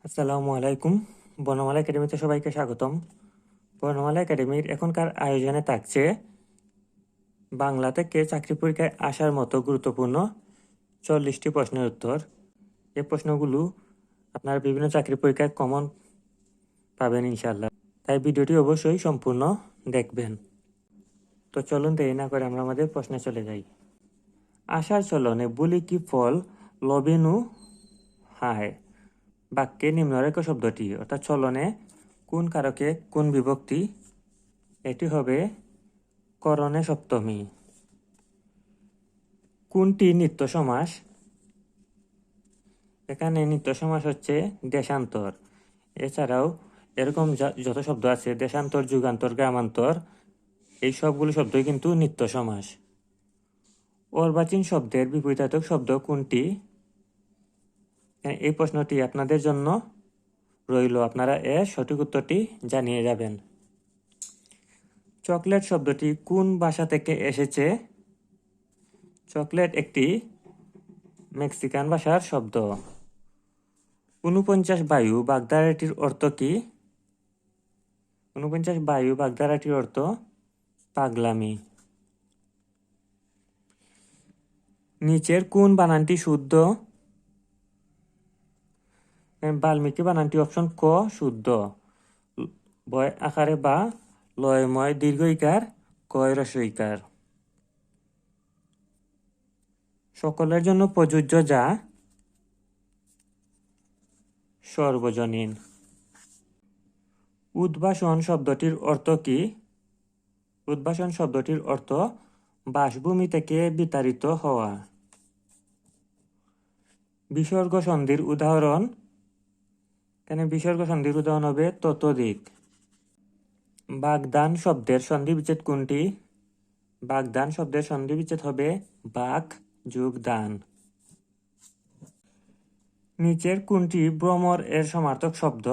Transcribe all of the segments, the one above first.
আসসালামু আলাইকুম। বর্ণমালা একাডেমিতে সবাইকে স্বাগতম। বর্ণমালা একাডেমির এখনকার আয়োজনে থাকছে বাংলা থেকে চাকরি পরীক্ষায় আসার মতো গুরুত্বপূর্ণ 40টি প্রশ্নের উত্তর। এই প্রশ্নগুলো আপনার বিভিন্ন চাকরি পরীক্ষায় কমন পাবেন ইনশাল্লাহ, তাই ভিডিওটি অবশ্যই সম্পূর্ণ দেখবেন। তো চলুন দেরি না করে আমরা আমাদের প্রশ্নে চলে যাই। আশার চলনে বলি কি ফল লবেনু হায়। বাক্যে নিম্নরেখা শব্দটি অর্থাৎ চলনে কোন কারকে কোন বিভক্তি, এটি হবে করণে সপ্তমী। কোনটি নিত্য সমাস? এখানে নিত্য সমাস হচ্ছে দেশান্তর। এছাড়াও এরকম যত শব্দ আছে দেশান্তর, যুগান্তর, গ্রামান্তর, এই সবগুলো শব্দই কিন্তু নিত্য সমাস। অর্বাচীন শব্দের বিপরীতার্থক শব্দ কোনটি? এই প্রশ্নটি আপনাদের জন্য রইল, আপনারা এর সঠিক উত্তরটি জানিয়ে যাবেন। চকলেট শব্দটি কোন ভাষা থেকে এসেছে? চকলেট একটি মেক্সিকান ভাষার শব্দ। 49 বায়ু বাগধারাটির অর্থ কি? 49 বায়ু বাগধারাটির অর্থ পাগলামি। নিচের কোন বানানটি শুদ্ধ? বাল্মীকি বানানটি অপশন ক শুদ্ধ। বয় আকারে বা লয়ময় দীর্ঘইকার কয় রস্বইকার। সকলের জন্য প্রযোজ্য যা সর্বজনীন। উদ্ভাসন শব্দটির অর্থ কি? উদ্ভাসন শব্দটির অর্থ বাসভূমি থেকে বিতাড়িত হওয়া। বিসর্গ সন্ধির উদাহরণ? এখানে বিসর্গ সন্ধির উদাহরণ হবে ততোধিক। বাগদান শব্দের সন্ধিবিচ্ছেদ কোনটি? বাগদান শব্দের সন্ধিবিচ্ছেদ হবে বাক যোগ দান। নিচের কোনটি ভ্রমর এর সমার্থক শব্দ?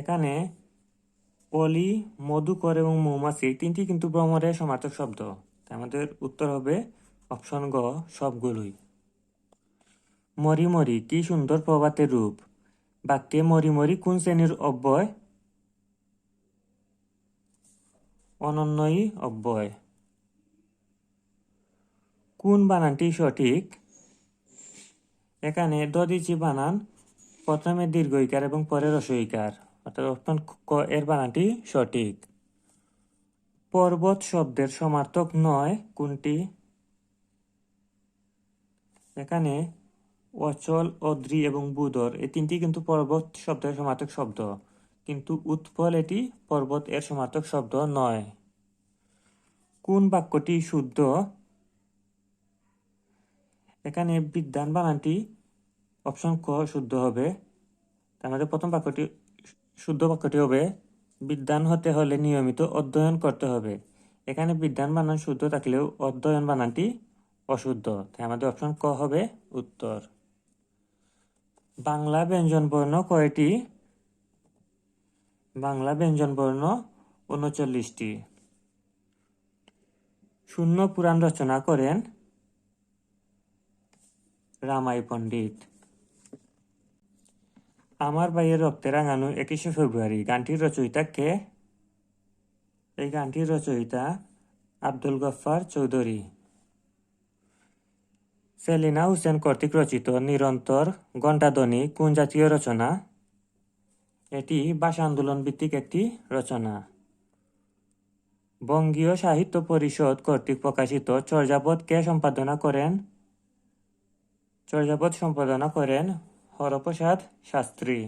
এখানে অলি, মধুকর এবং মৌমাছি তিনটি কিন্তু ভ্রমরের সমার্থক শব্দ। আমাদের উত্তর হবে অপশন গ সবগুলোই। মরি মরি কি সুন্দর প্রভাতের রূপ। বাক্যে মরি মরি কোন শ্রেণীর অব্যয়? অনন্যই অব্যয়। কোন বানানটি সঠিক? এখানে দদিচি বানান প্রথমে দীর্ঘইকার এবং পরে রস্বইকার, অর্থাৎ অপশন ক এর বানানটি সঠিক। পর্বত শব্দের সমার্থক নয় কোনটি? এখানে অচল, অদ্রি এবং বুদর এই তিনটি কিন্তু পর্বত শব্দের সমার্থক শব্দ, কিন্তু উৎপল এটি পর্বত এর সমার্থক শব্দ নয়। কোন বাক্যটি শুদ্ধ? এখানে বিদ্যান বানানটি অপশন ক শুদ্ধ হবে। আমাদের প্রথম বাক্যটি শুদ্ধ বাক্যটি হবে বিদ্যান হতে হলে নিয়মিত অধ্যয়ন করতে হবে। এখানে বিদ্যান বানান শুদ্ধ থাকলেও অধ্যয়ন বানানটি অশুদ্ধ, তাই আমাদের অপশন ক হবে উত্তর। বাংলা ব্যঞ্জন বর্ণ কয়টি? বাংলা ব্যঞ্জন বর্ণ 39টি। শূন্য পুরাণ রচনা করেন রামাই পণ্ডিত। আমার ভাইয়ের রক্তে রাঙানো 21শে ফেব্রুয়ারি গানটির রচয়িতা কে? এই গানটির রচয়িতা আব্দুল গফফার চৌধুরী। সেলিনা হোসেন কর্তৃক রচিত নিরন্তর ঘণ্টাধ্বনি কোন জাতীয় রচনা? এটি ভাষা আন্দোলন ভিত্তিক একটি রচনা। বঙ্গীয় সাহিত্য পরিষদ কর্তৃক প্রকাশিত চর্যাপদ কে সম্পাদনা করেন? চর্যাপদ সম্পাদনা করেন হরপ্রসাদ শাস্ত্রী।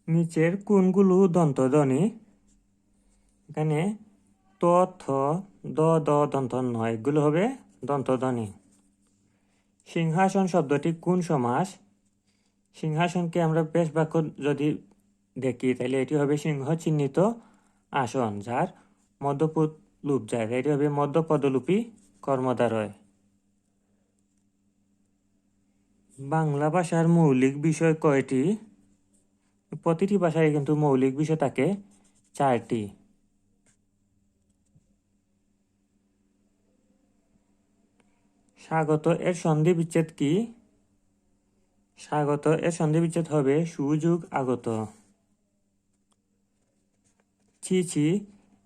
নিচের কোনগুলো দন্তধ্বনি? এখানে ত, থ, দ, দ দন্ত নয়, এগুলো হবে দন্তধ্বনি। সিংহাসন শব্দটি কোন সমাস? সিংহাসনকে আমরা বেশ বাক্য যদি দেখি তাহলে এটি হবে সিংহ চিহ্নিত আসন, যার মধ্যপদ লুপ যায়, এটি হবে মধ্যপদলুপী কর্মদ্বারয়। বাংলা ভাষার মৌলিক বিষয় কয়টি? প্রতিটি ভাষায় কিন্তু মৌলিক বিষয় থাকে 4টি। স্বাগত এর সন্ধি বিচ্ছেদ কি? স্বাগত এর সন্ধি বিচ্ছেদ হবে সুযোগ আগত। ছি ছি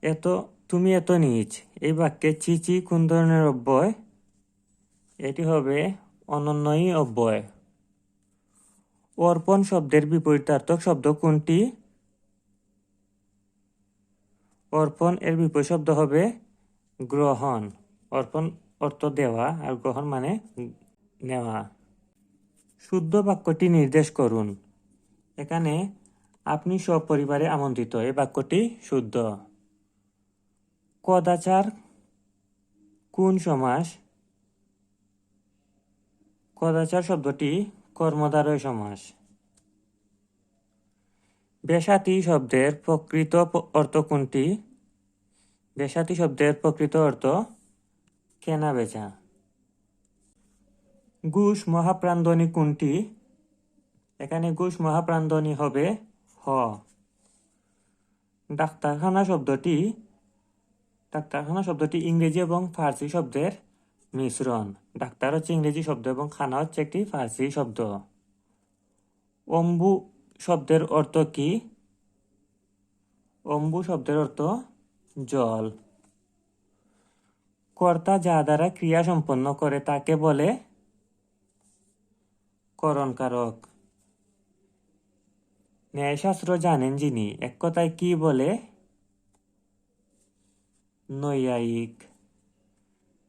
এত তুমি এত নীচ, এই বাক্যে ছি ছি কোন ধরনের অব্যয়? এটি হবে অনন্যই অব্যয়। অর্পণ শব্দের বিপরীতার্থক শব্দ কোনটি? অর্পণ এর বিপরীত শব্দ হবে গ্রহণ। অর্পণ অর্থ দেওয়া আর গ্রহণ মানে নেওয়া। শুদ্ধ বাক্যটি নির্দেশ করুন। এখানে আপনি সপরিবারে আমন্ত্রিত, এই বাক্যটি শুদ্ধ। কদাচার কোন সমাস? কদাচার শব্দটি কর্মধারয় সমাস। বেসাতি শব্দের প্রকৃত অর্থ কোনটি? বেসাতি শব্দের প্রকৃত অর্থ কেনা বেচা। ঘুষ মহাপ্রাণধ্বনি কোনটি? এখানে ঘুষ মহাপ্রাণধ্বনি হবে হ। ডাক্তারখানা শব্দটি ইংরেজি এবং ফার্সি শব্দের মিশ্রণ। ডাক্তার হচ্ছে ইংরেজি শব্দ এবং খানা হচ্ছে একটি ফার্সি শব্দ। অম্বু শব্দের অর্থ কি? অম্বু শব্দের অর্থ জল। কর্তা যা দ্বারা ক্রিয়া সম্পন্ন করে তাকে বলে করণকারক। ন্যায়শাস্ত্র জানেন যিনি, এক কথায় কি বলে? নৈয়ায়িক।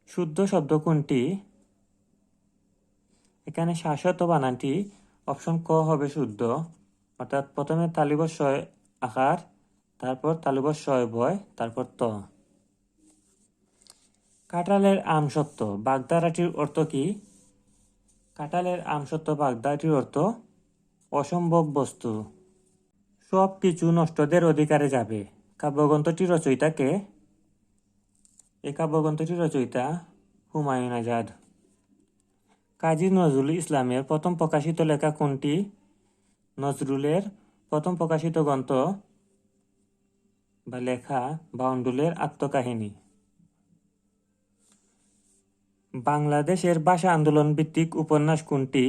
শুদ্ধ শব্দ কোনটি? এখানে শাশ্বত বানানটি অপশন ক হবে শুদ্ধ, অর্থাৎ প্রথমে তালিবস্য আকার, তারপর তালিবস্য বয়, তারপর ত। কাঁঠালের আমসত্ব বাগধারাটির অর্থ কি? কাঁঠালের আমসত্ব বাগধারাটির অর্থ অসম্ভব বস্তু। সব কিছু নষ্টদের অধিকারে যাবে, কাব্যগ্রন্থটির রচয়িতা কে? এই কাব্যগ্রন্থটির রচয়িতা হুমায়ুন আজাদ। কাজী নজরুল ইসলামের প্রথম প্রকাশিত লেখা কোনটি? নজরুলের প্রথম প্রকাশিত গ্রন্থ বা লেখা বাউন্ডুলের আত্মকাহিনী। বাংলাদেশের ভাষা আন্দোলন ভিত্তিক উপন্যাস কোনটি?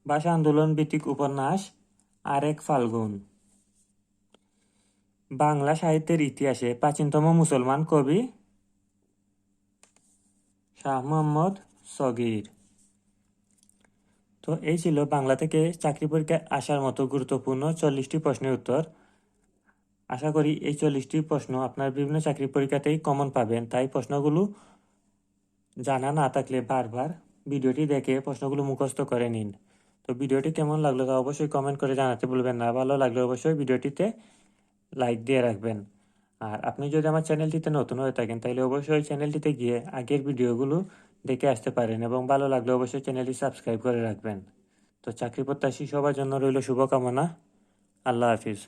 ভাষা আন্দোলন ভিত্তিক উপন্যাস আরেক ফাল্গুন। বাংলা সাহিত্যের ইতিহাসে প্রাচীনতম মুসলমান কবি শাহ মোহাম্মদ সগীর। তো এই ছিল বাংলা থেকে চাকরি পরীক্ষায় আসার মতো গুরুত্বপূর্ণ 40টি প্রশ্নের উত্তর। আশা করি এই 40টি প্রশ্ন আপনার বিভিন্ন চাকরি পরীক্ষাতেই কমন পাবেন, তাই প্রশ্নগুলো জানা না থাকলে বারবার ভিডিওটি দেখে প্রশ্নগুলো মুখস্থ করে নিন। তো ভিডিওটি কেমন লাগলো তা অবশ্যই কমেন্ট করে জানাতে ভুলবেন না। ভালো লাগলে অবশ্যই ভিডিওটিতে লাইক দিয়ে রাখবেন। আর আপনি যদি আমার চ্যানেলটিতে নতুন হয়ে থাকেন তাহলে অবশ্যই চ্যানেলটিতে গিয়ে আগের ভিডিওগুলো দেখে আসতে পারেন এবং ভালো লাগলে অবশ্যই চ্যানেলটি সাবস্ক্রাইব করে রাখবেন। তো চাকরি প্রত্যাশী সবার জন্য রইল শুভকামনা। আল্লাহ হাফিজ।